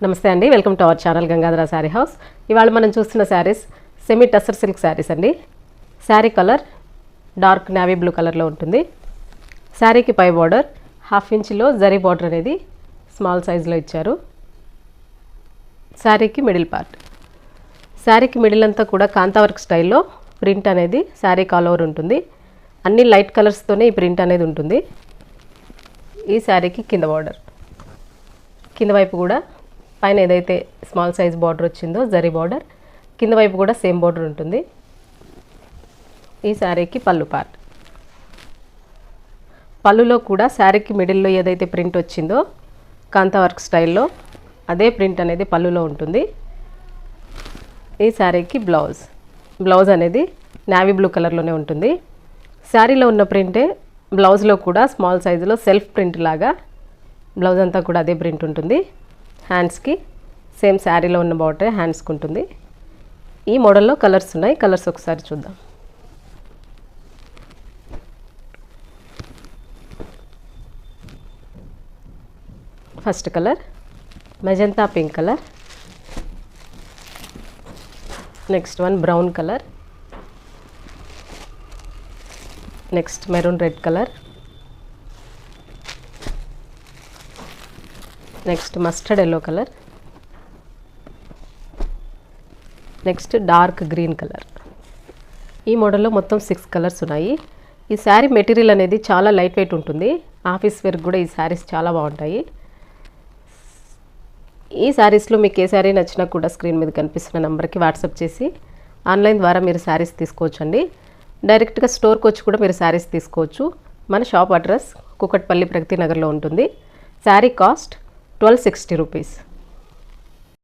నమస్తే అండి, welcome to our channel Gangadhara sari house. ఇవాళ మనం చూస్తున్న శారీస్ సెమీ టసర్ సిల్క్ శారీస్ అండి. Sari colour dark navy blue కలర్లో ఉంటుంది. శారీకి పై బార్డర్ 1/2 ఇంచ్లో జరీ బార్డర్ అనేది స్మాల్ సైజులో ఇచ్చారు. శారీకి మిడిల్ పార్ట్, శారీకి మిడిల్ అంతా కూడా కాంతా వర్క్ స్టైల్లో ప్రింట్ అనేది శారీ ఆల్ ఓవర్ ఉంటుంది. అన్ని లైట్ కలర్స్తోనే ఈ ప్రింట్ అనేది ఉంటుంది. ఈ శారీకి కింద బార్డర్, కింద వైపు కూడా పైన ఏదైతే స్మాల్ సైజ్ బార్డర్ వచ్చిందో జరీ బార్డర్, కింద వైపు కూడా సేమ్ బార్డర్ ఉంటుంది. ఈ శారీకి పళ్ళు పార్ట్, పళ్ళులో కూడా శారీకి మిడిల్లో ఏదైతే ప్రింట్ వచ్చిందో కాంతా వర్క్ స్టైల్లో అదే ప్రింట్ అనేది పళ్ళులో ఉంటుంది. ఈ శారీకి బ్లౌజ్, బ్లౌజ్ అనేది నేవీ బ్లూ కలర్లోనే ఉంటుంది. శారీలో ఉన్న ప్రింటే బ్లౌజ్లో కూడా స్మాల్ సైజులో సెల్ఫ్ ప్రింట్ లాగా బ్లౌజ్ అంతా కూడా అదే ప్రింట్ ఉంటుంది. హ్యాండ్స్కి సేమ్ శారీలో ఉన్న బార్డర్ హ్యాండ్స్కి ఉంటుంది. ఈ మోడల్లో కలర్స్ ఉన్నాయి, కలర్స్ ఒకసారి చూద్దాం. First colour magenta pink colour, next one brown colour, next maroon red colour, next mustard yellow colour, next dark green colour. ఈ మోడల్లో మొత్తం 6 కలర్స్ ఉన్నాయి. ఈ శారీ మెటీరియల్ అనేది చాలా లైట్ వెయిట్ ఉంటుంది. ఆఫీస్ వేర్కి కూడా ఈ శారీస్ చాలా బాగుంటాయి. ఈ శారీస్లో మీకు ఏ శారీ నచ్చినా కూడా స్క్రీన్ మీద కనిపిస్తున్న నెంబర్కి వాట్సాప్ చేసి ఆన్లైన్ ద్వారా మీరు శారీస్ తీసుకోవచ్చు అండి. డైరెక్ట్గా స్టోర్కి వచ్చి కూడా మీరు శారీస్ తీసుకోవచ్చు. మన షాప్ అడ్రస్ కూకట్పల్లి ప్రగతి నగర్లో ఉంటుంది. Sari cost 1260 rupees.